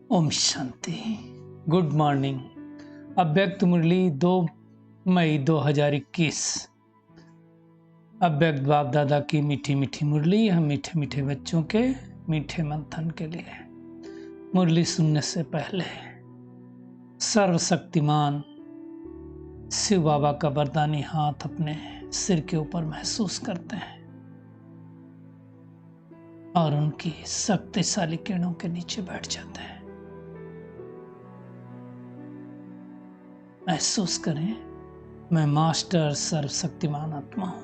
Om Shanti. Good morning. अव्यक्त मुरली 2 मई 2021। अव्यक्त बाप दादा की मीठी मीठी मुरली हम मीठे मीठे बच्चों के मीठे मंथन के लिए। मुरली सुनने से पहले सर्वशक्तिमान शिव बाबा का वरदानी हाथ अपने सिर के ऊपर महसूस करते हैं और उनकी शक्तिशाली किरणों के नीचे बैठ जाते हैं। महसूस करें, मैं मास्टर सर्वशक्तिमान आत्मा हूं।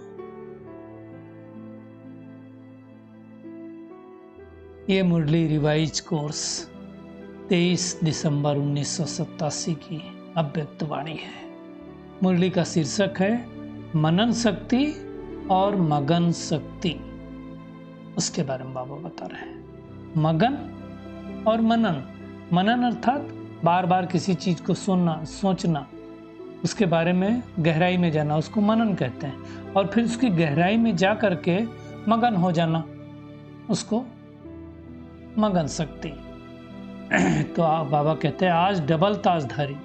ये मुरली रिवाइज कोर्स 23 दिसंबर 1987 की अव्यक्त वाणी है। मुरली का शीर्षक है मनन शक्ति और मगन शक्ति। उसके बारे में बाबा बता रहे हैं। मगन और मनन। मनन अर्थात बार बार किसी चीज को सुनना, सोचना, उसके बारे में गहराई में जाना, उसको मनन कहते हैं। और फिर उसकी गहराई में जा करके मगन हो जाना, उसको मगन शक्ति। तो बाबा कहते हैं आज डबल ताजधारी,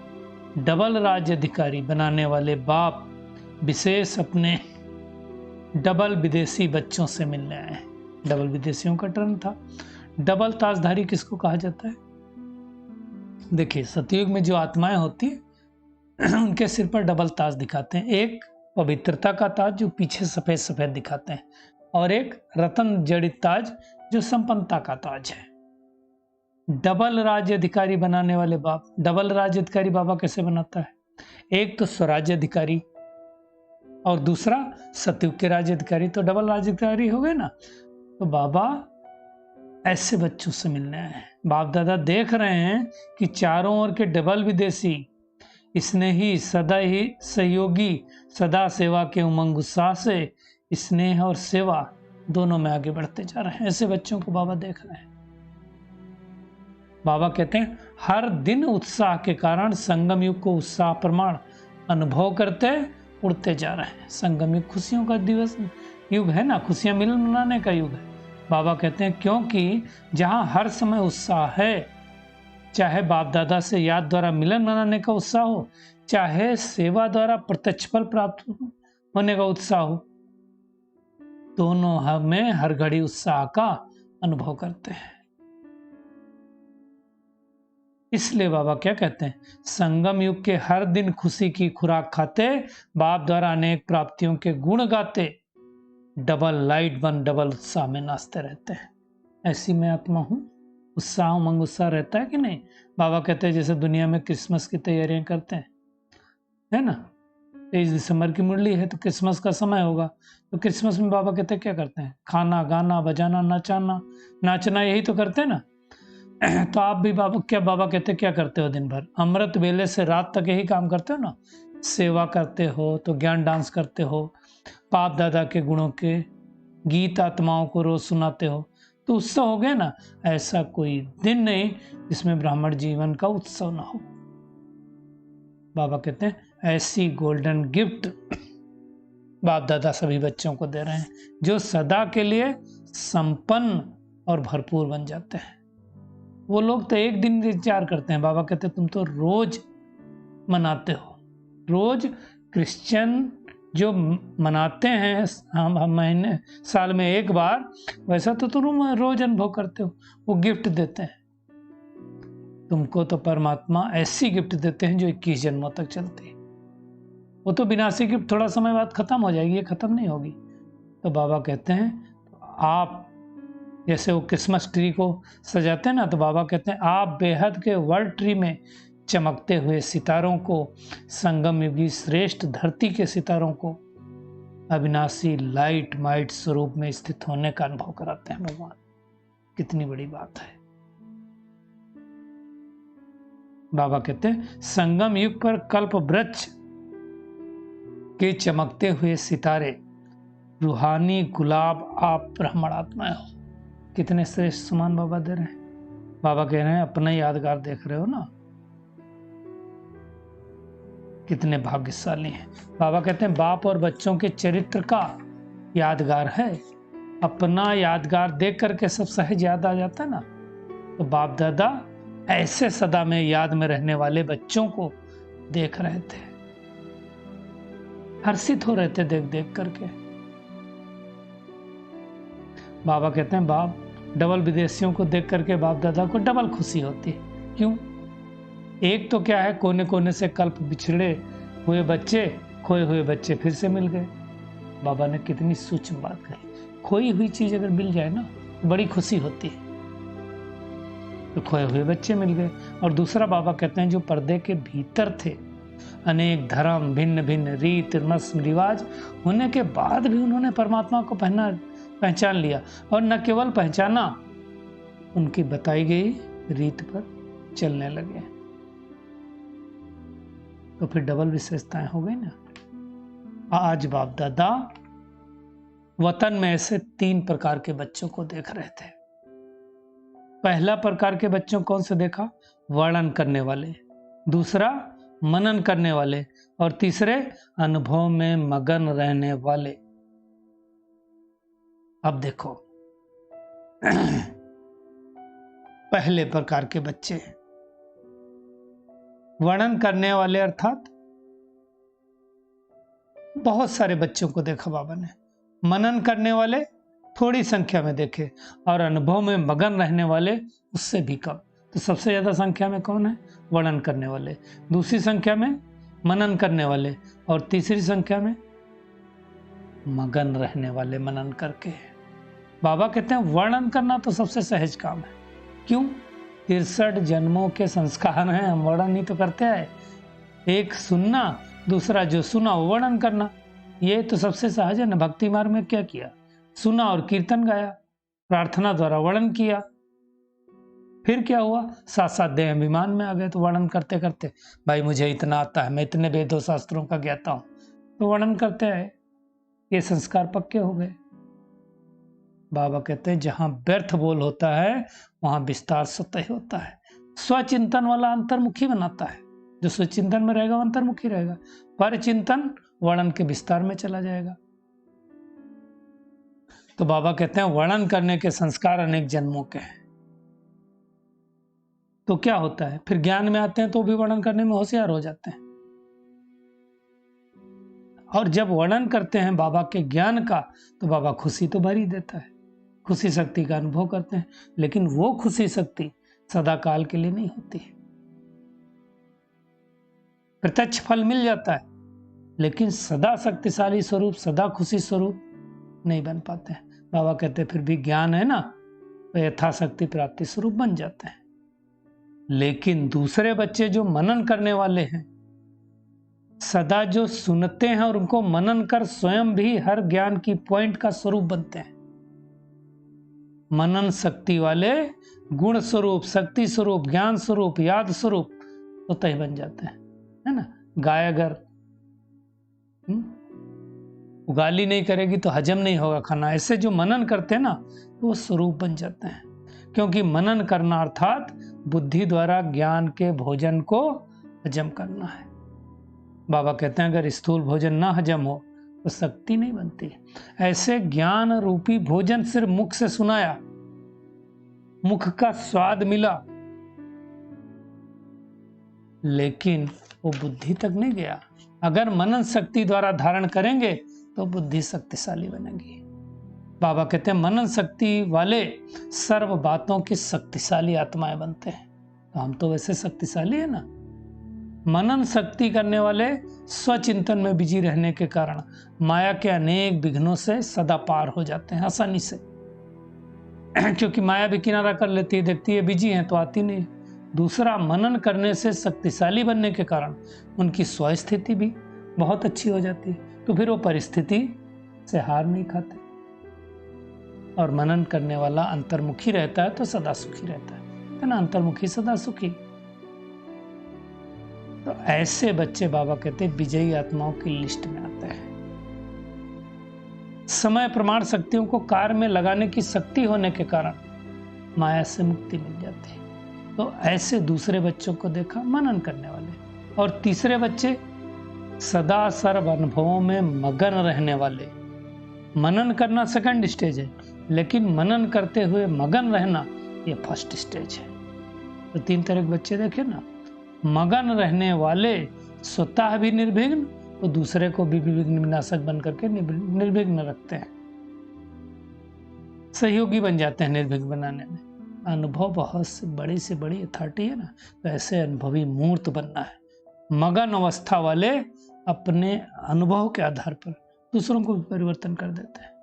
डबल राज्य अधिकारी बनाने वाले बाप विशेष अपने डबल विदेशी बच्चों से मिलने आए। डबल विदेशियों का टर्म था। डबल ताजधारी किसको कहा जाता है? देखिए, सतयुग में जो आत्माएं होती है उनके सिर पर डबल ताज दिखाते हैं। एक पवित्रता का ताज जो पीछे सफेद सफेद दिखाते हैं, और एक रतन जड़ित ताज जो संपन्नता का ताज है। डबल राज्य अधिकारी बनाने वाले बाप। डबल राज्य अधिकारी बाबा कैसे बनाता है? एक तो स्वराज्य अधिकारी और दूसरा सतयुग के राज्य अधिकारी, तो डबल राज्य अधिकारी हो गए ना। तो बाबा ऐसे बच्चों से मिलने आए हैं। बाप दादा देख रहे हैं कि चारों ओर के डबल विदेशी स्नेही, सदा ही सहयोगी, सदा सेवा के उमंग उत्साह से स्नेह और सेवा दोनों में आगे बढ़ते जा रहे हैं। ऐसे बच्चों को बाबा देख रहे हैं। बाबा कहते हैं हर दिन उत्साह के कारण संगम युग को उत्साह प्रमाण अनुभव करते उड़ते जा रहे हैं। संगम युग खुशियों का दिवस युग है ना, खुशियां मिलन मनाने का युग है। बाबा कहते हैं क्योंकि जहां हर समय उत्साह है, चाहे बाप दादा से याद द्वारा मिलन मनाने का उत्साह हो, चाहे सेवा द्वारा प्रत्यक्ष फल प्राप्त होने का उत्साह हो, दोनों हमें हर घड़ी उत्साह का अनुभव करते हैं। इसलिए बाबा क्या कहते हैं, संगम युग के हर दिन खुशी की खुराक खाते, बाप द्वारा अनेक प्राप्तियों के गुण गाते, डबल लाइट बन डबल उत्साह में नाचते रहते हैं। ऐसी मैं आत्मा हूं। उत्साह उमंग उत्साह रहता है कि नहीं? बाबा कहते हैं जैसे दुनिया में क्रिसमस की तैयारियां करते हैं, है ना। 23 दिसंबर की मुरली है तो क्रिसमस का समय होगा। तो क्रिसमस में बाबा कहते हैं क्या करते हैं? खाना, गाना, बजाना, नाचना, यही तो करते हैं ना। तो आप भी बाबा कहते हैं क्या करते हो दिन भर? अमृत वेले से रात तक यही काम करते हो ना। सेवा करते हो तो ज्ञान डांस करते हो, बाप दादा के गुणों के गीत आत्माओं को रोज सुनाते हो, तो उत्सव हो गया ना। ऐसा कोई दिन नहीं जिसमें ब्राह्मण जीवन का उत्सव ना हो। बाबा कहते हैं ऐसी गोल्डन गिफ्ट बाप दादा सभी बच्चों को दे रहे हैं जो सदा के लिए संपन्न और भरपूर बन जाते हैं। वो लोग तो एक दिन इंतजार करते हैं। बाबा कहते हैं तुम तो रोज मनाते हो। रोज क्रिश्चियन जो मनाते हैं हम महीने साल में एक बार, वैसा तो तुम रोज अनुभव करते हो। वो गिफ्ट देते हैं तुमको, तो परमात्मा ऐसी गिफ्ट देते हैं जो 21 जन्मों तक चलती है। वो तो विनाशी गिफ्ट थोड़ा समय बाद खत्म हो जाएगी, ये खत्म नहीं होगी। तो बाबा कहते हैं आप जैसे वो क्रिसमस ट्री को सजाते हैं ना, तो बाबा कहते हैं आप बेहद के वर्ल्ड ट्री में चमकते हुए सितारों को, संगम युगी श्रेष्ठ धरती के सितारों को अविनाशी लाइट माइट स्वरूप में स्थित होने का अनुभव कराते हैं भगवान। कितनी बड़ी बात है। बाबा कहते हैं संगम युग पर कल्प वृक्ष के चमकते हुए सितारे, रूहानी गुलाब आप ब्राह्मण आत्माएं हो। कितने श्रेष्ठ समान बाबा दे रहे हैं। बाबा कह रहे हैं अपना यादगार देख रहे हो ना, कितने भाग्यशाली हैं। बाबा कहते हैं बाप और बच्चों के चरित्र का यादगार है। अपना यादगार देख करके सब सहज याद आ जाता है ना। तो बाप दादा ऐसे सदा में याद में रहने वाले बच्चों को देख रहे थे, हर्षित हो रहे थे देख देख करके। बाबा कहते हैं बाप डबल विदेशियों को देख करके बाप दादा को डबल खुशी होती है। क्यों? एक तो क्या है, कोने कोने से कल्प बिछड़े हुए बच्चे, खोए हुए बच्चे फिर से मिल गए। बाबा ने कितनी सूक्ष्म बात कही। खोई हुई चीज अगर मिल जाए ना तो बड़ी खुशी होती है। तो खोए हुए बच्चे मिल गए। और दूसरा बाबा कहते हैं जो पर्दे के भीतर थे, अनेक धर्म, भिन्न भिन्न रीत रस्म रिवाज होने के बाद भी उन्होंने परमात्मा को पहचान लिया। और न केवल पहचाना, उनकी बताई गई रीत पर चलने लगे। तो फिर डबल विशेषताएं हो गई ना। आज बाप दादा वतन में ऐसे 3 प्रकार के बच्चों को देख रहे थे। पहला प्रकार के बच्चों कौन से देखा? वर्णन करने वाले, दूसरा मनन करने वाले, और तीसरे अनुभव में मगन रहने वाले। अब देखो पहले प्रकार के बच्चे वर्णन करने वाले, अर्थात बहुत सारे बच्चों को देखा बाबा ने। मनन करने वाले थोड़ी संख्या में देखे, और अनुभव में मगन रहने वाले उससे भी कम। तो सबसे ज्यादा संख्या में कौन है? वर्णन करने वाले, दूसरी संख्या में मनन करने वाले, और तीसरी संख्या में मगन रहने वाले मनन करके। बाबा कहते हैं वर्णन करना तो सबसे सहज काम है। क्यों? 63 जन्मों के संस्कार हैं, हम वर्णन ही तो करते हैं। एक सुनना, दूसरा जो सुना वो वर्णन करना, ये तो सबसे सहज है ना। भक्ति मार्ग में क्या किया? सुना और कीर्तन गाया, प्रार्थना द्वारा वर्णन किया। फिर क्या हुआ? साथ साथ देह अभिमान में आ गए। तो वर्णन करते करते भाई मुझे इतना आता है, मैं इतने वेदों शास्त्रों का ज्ञाता हूं, तो वर्णन करते हैं, ये संस्कार पक्के हो गए। बाबा कहते हैं जहां व्यर्थ बोल होता है वहां विस्तार स्वतः होता है। स्वचिंतन वाला अंतर्मुखी बनाता है। जो स्वचिंतन में रहेगा वो अंतर्मुखी रहेगा। पर चिंतन वर्णन के विस्तार में चला जाएगा। तो बाबा कहते हैं वर्णन करने के संस्कार अनेक जन्मों के हैं। तो क्या होता है? फिर ज्ञान में आते हैं तो भी वर्णन करने में होशियार हो जाते हैं। और जब वर्णन करते हैं बाबा के ज्ञान का, तो बाबा खुशी तो भर ही देता है, खुशी शक्ति का अनुभव करते हैं। लेकिन वो खुशी शक्ति सदा काल के लिए नहीं होती है। प्रत्यक्ष फल मिल जाता है, लेकिन सदा शक्तिशाली स्वरूप, सदा खुशी स्वरूप नहीं बन पाते हैं। बाबा कहते हैं फिर भी ज्ञान है ना, तो यथाशक्ति प्राप्ति स्वरूप बन जाते हैं। लेकिन दूसरे बच्चे जो मनन करने वाले हैं, सदा जो सुनते हैं और उनको मनन कर स्वयं भी हर ज्ञान की पॉइंट का स्वरूप बनते हैं। मनन शक्ति वाले गुण स्वरूप, शक्ति स्वरूप, ज्ञान स्वरूप, याद स्वरूप तो तय बन जाते हैं, है ना। गाय अगर उगाली नहीं करेगी तो हजम नहीं होगा खाना। ऐसे जो मनन करते हैं ना, तो वो स्वरूप बन जाते हैं। क्योंकि मनन करना अर्थात बुद्धि द्वारा ज्ञान के भोजन को हजम करना है। बाबा कहते हैं अगर स्थूल भोजन ना हजम हो तो शक्ति नहीं बनती। ऐसे ज्ञान रूपी भोजन सिर्फ मुख से सुनाया, मुख का स्वाद मिला, लेकिन वो बुद्धि तक नहीं गया। अगर मनन शक्ति द्वारा धारण करेंगे तो बुद्धि शक्तिशाली बनेगी। बाबा कहते हैं मनन शक्ति वाले सर्व बातों की शक्तिशाली आत्माएं बनते हैं। तो हम तो वैसे शक्तिशाली है ना। मनन शक्ति करने वाले स्वचिंतन में बिजी रहने के कारण माया के अनेक विघ्नों से सदा पार हो जाते हैं आसानी से। क्योंकि माया भी किनारा कर लेती है, देखती है बिजी है तो आती नहीं। दूसरा, मनन करने से शक्तिशाली बनने के कारण उनकी स्वस्थिति भी बहुत अच्छी हो जाती है। तो फिर वो परिस्थिति से हार नहीं खाते। और मनन करने वाला अंतर्मुखी रहता है तो सदा सुखी रहता है ना। अंतर्मुखी सदा सुखी। तो ऐसे बच्चे बाबा कहते हैं विजयी आत्माओं की लिस्ट में आते हैं। समय प्रमाण शक्तियों को कार्य में लगाने की शक्ति होने के कारण माया से मुक्ति मिल जाती है। तो ऐसे दूसरे बच्चों को देखा मनन करने वाले। और तीसरे बच्चे सदा सर्व अनुभवों में मगन रहने वाले। मनन करना सेकंड स्टेज है, लेकिन मनन करते हुए मगन रहना ये फर्स्ट स्टेज है। तो 3 तरह के बच्चे देखे ना, मगन रहने वाले स्वतः भी निर्विघ्न तो दूसरे को भी विघ्न विनाशक बन करके निर्विघ्न रखते हैं, सहयोगी बन जाते हैं निर्विघ्न बनाने में। अनुभव बहुत से बड़ी अथॉरिटी है ना, तो ऐसे अनुभवी मूर्त बनना है। मगन अवस्था वाले अपने अनुभव के आधार पर दूसरों को भी परिवर्तन कर देते हैं।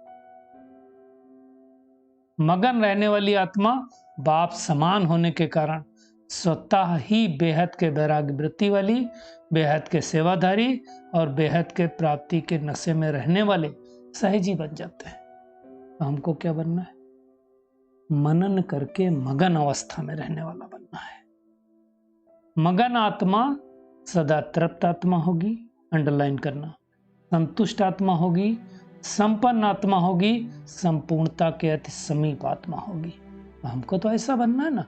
मगन रहने वाली आत्मा बाप समान होने के कारण स्वतः ही बेहद के वैराग्य वृत्ति वाली, बेहद के सेवाधारी और बेहद के प्राप्ति के नशे में रहने वाले सहजी बन जाते हैं। तो हमको क्या बनना है? मनन करके मगन अवस्था में रहने वाला बनना है। मगन आत्मा सदा तृप्त आत्मा होगी, अंडरलाइन करना, संतुष्ट आत्मा होगी, संपन्न आत्मा होगी, संपूर्णता के अति समीप आत्मा होगी। हमको तो ऐसा बनना है ना।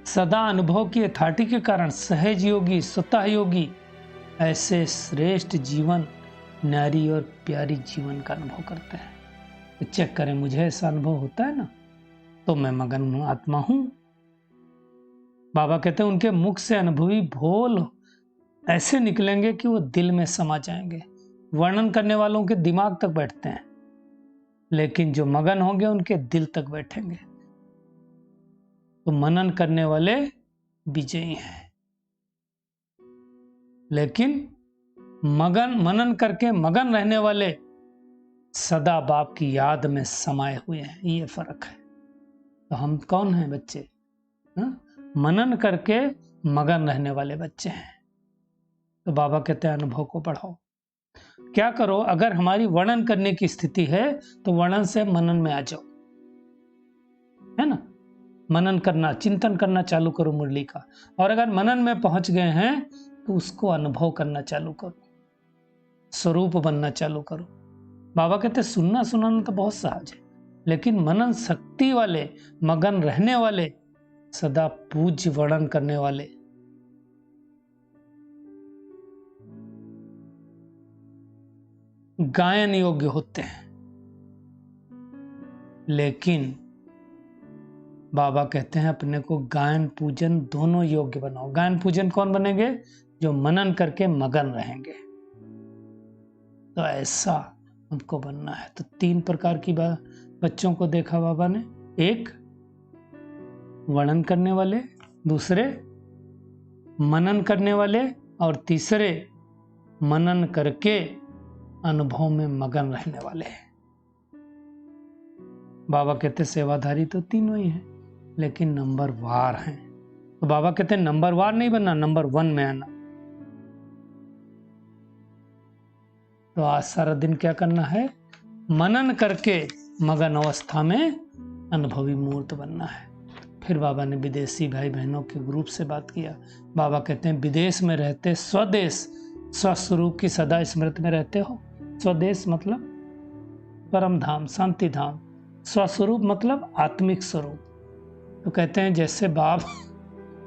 सदा अनुभव की अथॉरिटी के कारण सहज योगी, स्वतः योगी ऐसे श्रेष्ठ जीवन, नारी और प्यारी जीवन का अनुभव करते हैं। तो चेक करें, मुझे ऐसा अनुभव होता है ना, तो मैं मगन आत्मा हूं। बाबा कहते हैं उनके मुख से अनुभवी बोल ऐसे निकलेंगे कि वो दिल में समा जाएंगे। वर्णन करने वालों के दिमाग तक बैठते हैं, लेकिन जो मगन होंगे उनके दिल तक बैठेंगे। तो मनन करने वाले विजयी हैं, लेकिन मनन करके मगन रहने वाले सदा बाप की याद में समाये हुए हैं। ये फर्क है। तो हम कौन हैं बच्चे? मनन करके मगन रहने वाले बच्चे हैं। तो बाबा कहते हैं अनुभव को बढ़ाओ। क्या करो? अगर हमारी वर्णन करने की स्थिति है तो वर्णन से मनन में आ जाओ, है ना। मनन करना, चिंतन करना चालू करो मुरली का। और अगर मनन में पहुंच गए हैं तो उसको अनुभव करना चालू करो, स्वरूप बनना चालू करो। बाबा कहते सुनना सुनाना तो बहुत सहज है, लेकिन मनन शक्ति वाले, मगन रहने वाले, सदा पूज्य वर्णन करने वाले, गायन योग्य होते हैं। लेकिन बाबा कहते हैं अपने को गायन पूजन दोनों योग्य बनाओ। गायन पूजन कौन बनेंगे? जो मनन करके मगन रहेंगे। तो ऐसा हमको बनना है। तो 3 प्रकार की बच्चों को देखा बाबा ने। एक वर्णन करने वाले, दूसरे मनन करने वाले, और तीसरे मनन करके अनुभव में मगन रहने वाले। बाबा कहते सेवाधारी तो तीनों ही हैं, लेकिन नंबर वार हैं। तो बाबा कहते हैं नंबर वार नहीं बनना, नंबर 1 में आना। तो आज सारा दिन क्या करना है? मनन करके मगन अवस्था में अनुभवी मूर्त बनना है। फिर बाबा ने विदेशी भाई बहनों के ग्रुप से बात किया। बाबा कहते हैं विदेश में रहते स्वदेश स्वस्वरूप की सदा स्मृति में रहते हो। स्वदेश मतलब परम धाम, शांति धाम। स्वस्वरूप मतलब आत्मिक स्वरूप। तो कहते हैं जैसे बाप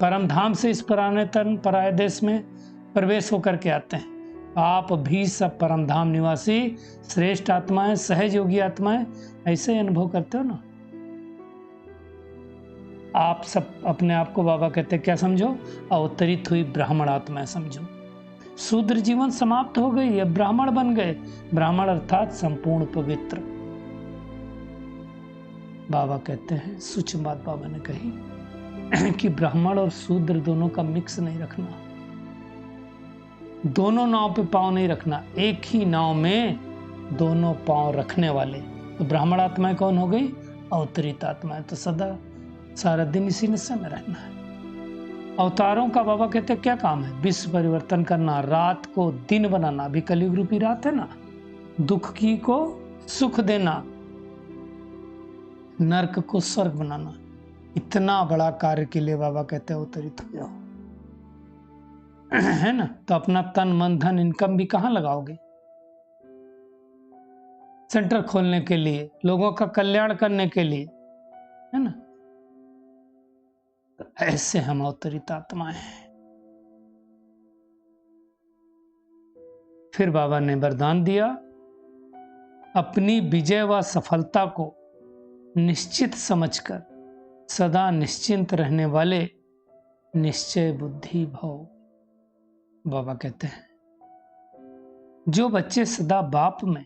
परम धाम से इस पुराने तन पराये देश में प्रवेश होकर के आते हैं, आप भी सब परम धाम निवासी श्रेष्ठ आत्माएं, सहज योगी आत्माएं ऐसे अनुभव करते हो ना। आप सब अपने आप को बाबा कहते क्या समझो? अवतरित हुई ब्राह्मण आत्माएं समझो। शूद्र जीवन समाप्त हो गई, अब ब्राह्मण बन गए। ब्राह्मण अर्थात संपूर्ण पवित्र। बाबा कहते हैं सूक्ष्म बात बाबा ने कही कि ब्राह्मण और शूद्र दोनों का मिक्स नहीं रखना, दोनों नाव पे पांव नहीं रखना, एक ही नाव में दोनों पांव रखने वाले। तो ब्राह्मण आत्माएं कौन हो गई? अवतरित आत्माएं। तो सदा सारा दिन इसी नशे में रहना है। अवतारों का बाबा कहते क्या काम है? विश्व परिवर्तन करना, रात को दिन बनाना। अभी कलयुग रूपी रात है ना, दुख की को सुख देना, नरक को स्वर्ग बनाना। इतना बड़ा कार्य के लिए बाबा कहते हैं अवतरित हो जाओ, है ना। तो अपना तन मन धन इनकम भी कहाँ लगाओगे? सेंटर खोलने के लिए, लोगों का कल्याण करने के लिए, है ना। तो ऐसे हम अवतरित आत्माएं हैं। फिर बाबा ने वरदान दिया, अपनी विजय व सफलता को निश्चित समझकर सदा निश्चिंत रहने वाले निश्चय बुद्धि भव। बाबा कहते हैं जो बच्चे सदा बाप में,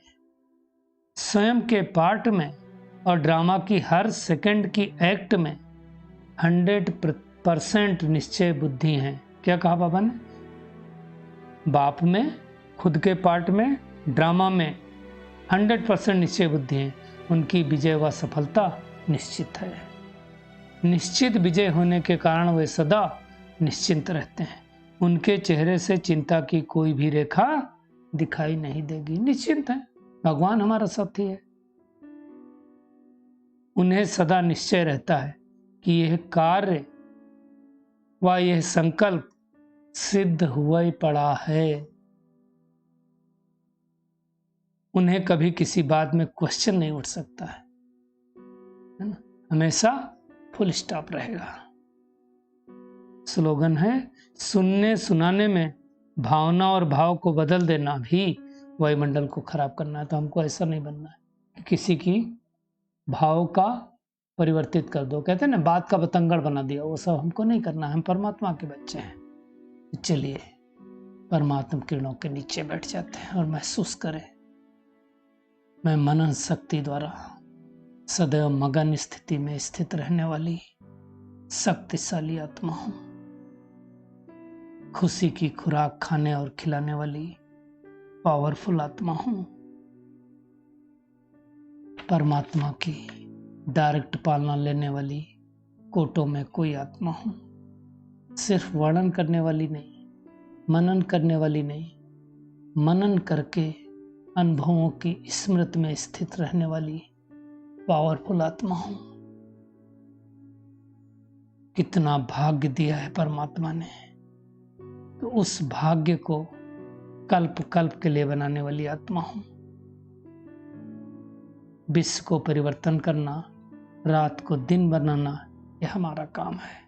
स्वयं के पार्ट में और ड्रामा की हर सेकंड की एक्ट में 100% निश्चय बुद्धि हैं। क्या कहा बाबा ने? बाप में, खुद के पार्ट में, ड्रामा में 100% निश्चय बुद्धि है। उनकी विजय व सफलता निश्चित है। निश्चित विजय होने के कारण वे सदा निश्चिंत रहते हैं। उनके चेहरे से चिंता की कोई भी रेखा दिखाई नहीं देगी। निश्चिंत है, भगवान हमारा साथी है। उन्हें सदा निश्चय रहता है कि यह कार्य व यह संकल्प सिद्ध हुआ ही पड़ा है। उन्हें कभी किसी बात में क्वेश्चन नहीं उठ सकता है ना? हमेशा फुल स्टॉप रहेगा। स्लोगन है सुनने सुनाने में भावना और भाव को बदल देना भी वायुमंडल को खराब करना है। तो हमको ऐसा नहीं बनना है कि किसी की भाव का परिवर्तित कर दो। कहते हैं ना बात का बतंगड़ बना दिया, वो सब हमको नहीं करना है। हम परमात्मा के बच्चे हैं। चलिए परमात्मा किरणों के नीचे बैठ जाते हैं और महसूस करें मैं मनन शक्ति द्वारा सदैव मगन स्थिति में स्थित रहने वाली शक्तिशाली आत्मा हूं। खुशी की खुराक खाने और खिलाने वाली पावरफुल आत्मा हूं। परमात्मा की डायरेक्ट पालना लेने वाली कोटों में कोई आत्मा हूं। सिर्फ वर्णन करने वाली नहीं, मनन करने वाली नहीं, मनन करके अनुभवों की स्मृति में स्थित रहने वाली पावरफुल आत्मा हूं। कितना भाग्य दिया है परमात्मा ने, तो उस भाग्य को कल्प कल्प के लिए बनाने वाली आत्मा हूं। विश्व को परिवर्तन करना, रात को दिन बनाना, यह हमारा काम है।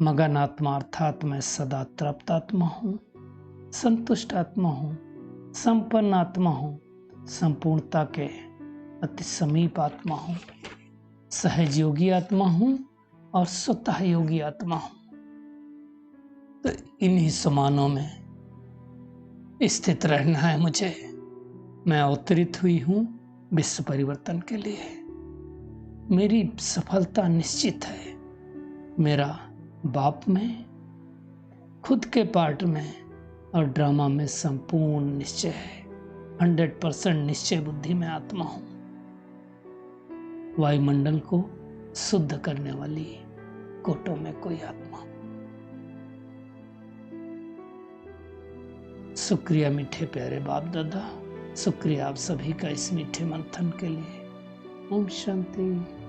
मगन आत्मा अर्थात मैं सदा तृप्त आत्मा हूं, संतुष्ट आत्मा हूं, संपन्न आत्मा हूं, संपूर्णता के अति समीप आत्मा हूं, सहज आत्मा हूं और स्वतः योगी आत्मा हूं। तो इन्हीं समानों में स्थित रहना है मुझे। मैं अवतरित हुई हूं विश्व परिवर्तन के लिए। मेरी सफलता निश्चित है। मेरा बाप में, खुद के पार्ट में और ड्रामा में संपूर्ण निश्चय है। 100% निश्चय बुद्धि में आत्मा हूं। वायुमंडल को शुद्ध करने वाली कोटों में कोई आत्मा। शुक्रिया मीठे प्यारे बाप दादा, शुक्रिया आप सभी का इस मीठे मंथन के लिए। ओम शांति।